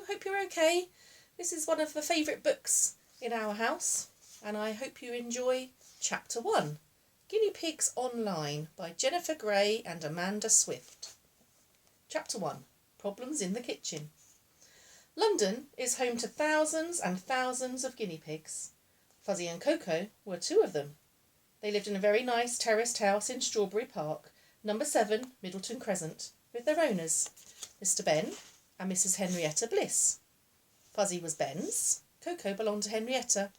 hope you're okay. This is one of the favourite books in our house, and I hope you enjoy Chapter 1, Guinea Pigs Online by Jennifer Gray and Amanda Swift. Chapter 1, Problems in the Kitchen. London is home to thousands and thousands of guinea pigs. Fuzzy and Coco were two of them. They lived in a very nice terraced house in Strawberry Park, number 7, Middleton Crescent, with their owners, Mr. Ben and Mrs. Henrietta Bliss. Fuzzy was Ben's, Coco belonged to Henrietta.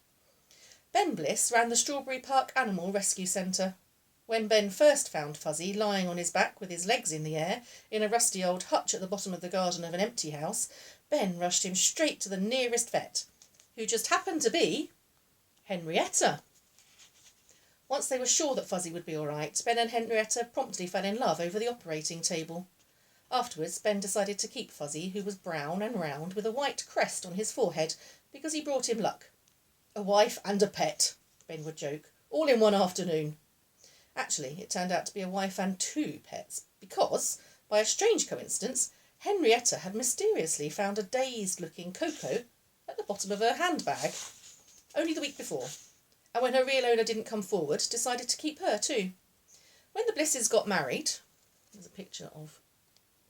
Ben Bliss ran the Strawberry Park Animal Rescue Centre. When Ben first found Fuzzy lying on his back with his legs in the air in a rusty old hutch at the bottom of the garden of an empty house, Ben rushed him straight to the nearest vet, who just happened to be Henrietta. Once they were sure that Fuzzy would be all right, Ben and Henrietta promptly fell in love over the operating table. Afterwards, Ben decided to keep Fuzzy, who was brown and round with a white crest on his forehead, because he brought him luck. A wife and a pet, Ben would joke, all in one afternoon. Actually, it turned out to be a wife and 2 pets, because, by a strange coincidence, Henrietta had mysteriously found a dazed-looking Coco at the bottom of her handbag only the week before, and when her real owner didn't come forward, decided to keep her too. When the Blisses got married, there's a picture of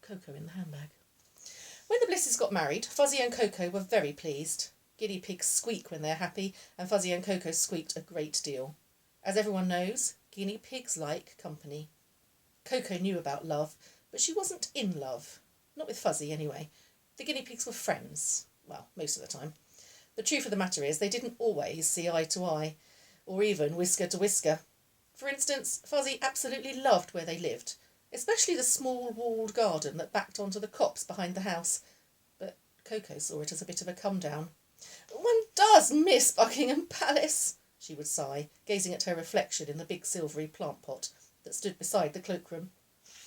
Coco in the handbag. When the Blisses got married, Fuzzy and Coco were very pleased. Guinea pigs squeak when they're happy, and Fuzzy and Coco squeaked a great deal. As everyone knows, guinea pigs like company. Coco knew about love, but she wasn't in love. Not with Fuzzy, anyway. The guinea pigs were friends. Well, most of the time. The truth of the matter is they didn't always see eye to eye, or even whisker to whisker. For instance, Fuzzy absolutely loved where they lived, especially the small walled garden that backed onto the copse behind the house. But Coco saw it as a bit of a come-down. "One does miss Buckingham Palace," she would sigh, gazing at her reflection in the big silvery plant pot that stood beside the cloakroom.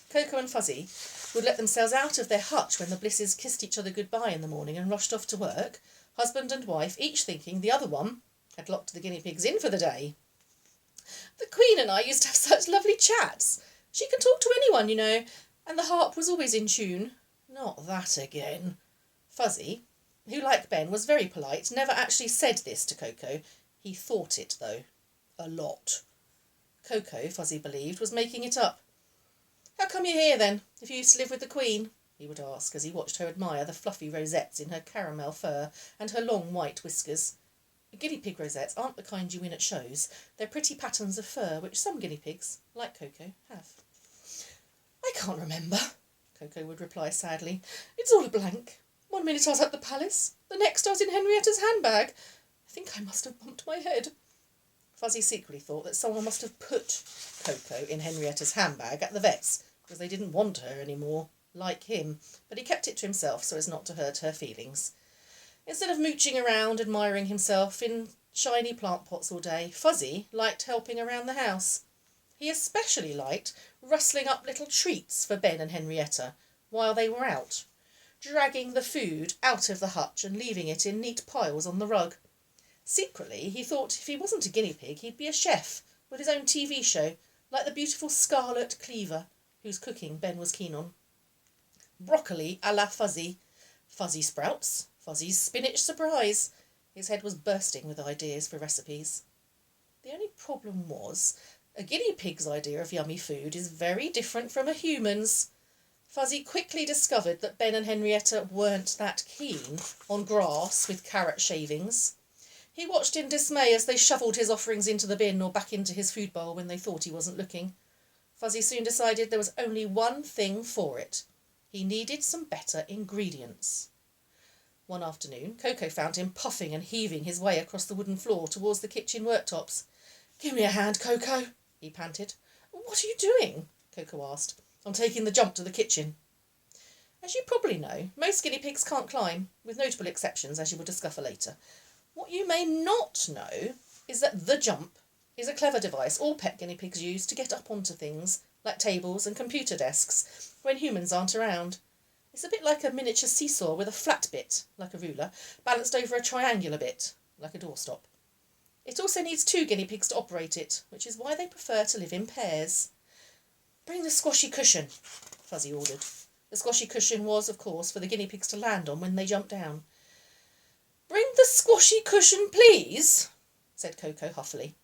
Coco and Fuzzy would let themselves out of their hutch when the Blisses kissed each other goodbye in the morning and rushed off to work, husband and wife each thinking the other one had locked the guinea pigs in for the day. "The Queen and I used to have such lovely chats. She can talk to anyone, you know, and the harp was always in tune." "Not that again." Fuzzy, who like Ben was very polite, never actually said this to Coco. He thought it, though. A lot. Coco, Fuzzy believed, was making it up. "How come you're here, then, if you used to live with the Queen?" he would ask, as he watched her admire the fluffy rosettes in her caramel fur and her long white whiskers. Guinea pig rosettes aren't the kind you win at shows. They're pretty patterns of fur, which some guinea pigs, like Coco, have. "I can't remember," Coco would reply sadly. "It's all a blank. One minute I was at the palace, the next I was in Henrietta's handbag. I think I must have bumped my head." Fuzzy secretly thought that someone must have put Coco in Henrietta's handbag at the vet's, because they didn't want her any more, like him, but he kept it to himself so as not to hurt her feelings. Instead of mooching around admiring himself in shiny plant pots all day, Fuzzy liked helping around the house. He especially liked rustling up little treats for Ben and Henrietta while they were out, dragging the food out of the hutch and leaving it in neat piles on the rug. Secretly, he thought if he wasn't a guinea pig, he'd be a chef with his own TV show, like the beautiful Scarlet Cleaver, whose cooking Ben was keen on. Broccoli à la Fuzzy, Fuzzy sprouts, Fuzzy's spinach surprise. His head was bursting with ideas for recipes. The only problem was, a guinea pig's idea of yummy food is very different from a human's. Fuzzy quickly discovered that Ben and Henrietta weren't that keen on grass with carrot shavings. He watched in dismay as they shovelled his offerings into the bin or back into his food bowl when they thought he wasn't looking. Fuzzy soon decided there was only one thing for it. He needed some better ingredients. One afternoon, Coco found him puffing and heaving his way across the wooden floor towards the kitchen worktops. "Give me a hand, Coco," he panted. "What are you doing?" Coco asked. "I'm taking the jump to the kitchen." As you probably know, most guinea pigs can't climb, with notable exceptions, as you will discover later. What you may not know is that the jump is a clever device all pet guinea pigs use to get up onto things, like tables and computer desks, when humans aren't around. It's a bit like a miniature seesaw with a flat bit, like a ruler, balanced over a triangular bit, like a doorstop. It also needs 2 guinea pigs to operate it, which is why they prefer to live in pairs. "Bring the squashy cushion," Fuzzy ordered. The squashy cushion was, of course, for the guinea pigs to land on when they jumped down. "Bring the squashy cushion, please," said Coco huffily.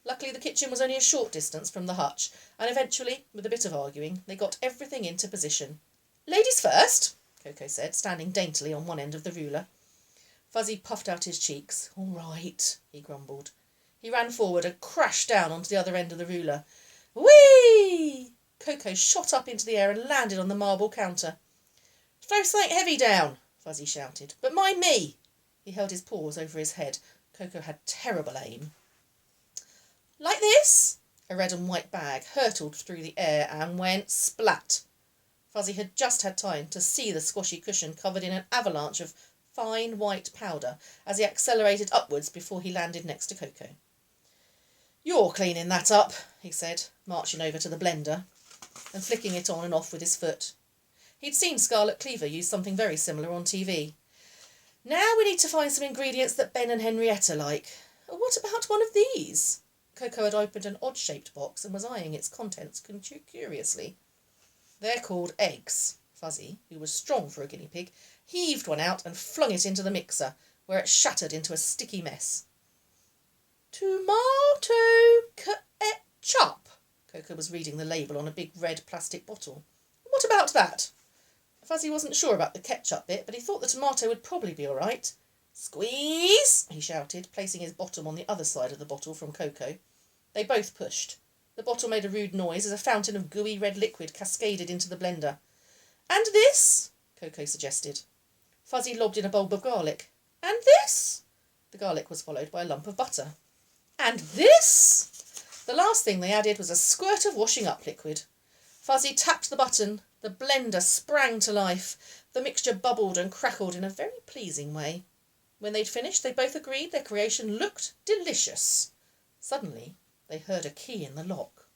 Luckily the kitchen was only a short distance from the hutch, and eventually, with a bit of arguing, they got everything into position. "Ladies first," Coco said, standing daintily on one end of the ruler. Fuzzy puffed out his cheeks. "All right," he grumbled. He ran forward and crashed down onto the other end of the ruler. "Whee!" Coco shot up into the air and landed on the marble counter. "Throw something heavy down," Fuzzy shouted. "But mind me." He held his paws over his head. Coco had terrible aim. "Like this?" A red and white bag hurtled through the air and went splat. Fuzzy had just had time to see the squashy cushion covered in an avalanche of fine white powder as he accelerated upwards before he landed next to Coco. "You're cleaning that up," he said, marching over to the blender and flicking it on and off with his foot. He'd seen Scarlet Cleaver use something very similar on TV. "Now we need to find some ingredients that Ben and Henrietta like. What about one of these?" Coco had opened an odd-shaped box and was eyeing its contents curiously. "They're called eggs." Fuzzy, who was strong for a guinea pig, heaved one out and flung it into the mixer, where it shattered into a sticky mess. "Tomato ketchup." Coco was reading the label on a big red plastic bottle. "What about that?" Fuzzy wasn't sure about the ketchup bit, but he thought the tomato would probably be all right. "Squeeze!" he shouted, placing his bottom on the other side of the bottle from Coco. They both pushed. The bottle made a rude noise as a fountain of gooey red liquid cascaded into the blender. "And this?" Coco suggested. Fuzzy lobbed in a bulb of garlic. "And this?" The garlic was followed by a lump of butter. "And this?" The last thing they added was a squirt of washing-up liquid. Fuzzy tapped the button. The blender sprang to life. The mixture bubbled and crackled in a very pleasing way. When they'd finished, they both agreed their creation looked delicious. Suddenly, they heard a key in the lock.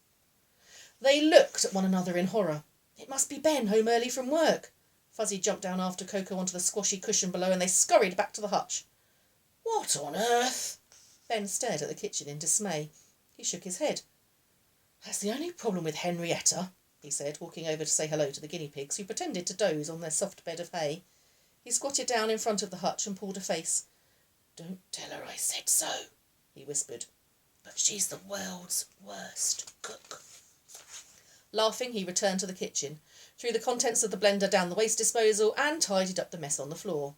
They looked at one another in horror. It must be Ben, home early from work. Fuzzy jumped down after Coco onto the squashy cushion below, and they scurried back to the hutch. "What on earth?" Ben stared at the kitchen in dismay. He shook his head. "That's the only problem with Henrietta," he said, walking over to say hello to the guinea pigs, who pretended to doze on their soft bed of hay. He squatted down in front of the hutch and pulled a face. "Don't tell her I said so," he whispered. "But she's the world's worst cook." Laughing, he returned to the kitchen, threw the contents of the blender down the waste disposal, and tidied up the mess on the floor.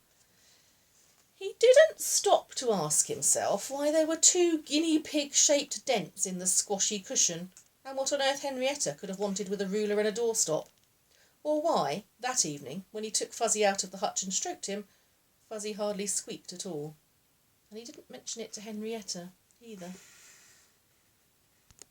He didn't stop to ask himself why there were 2 guinea pig-shaped dents in the squashy cushion, and what on earth Henrietta could have wanted with a ruler and a doorstop, or why, that evening, when he took Fuzzy out of the hutch and stroked him, Fuzzy hardly squeaked at all. And he didn't mention it to Henrietta either.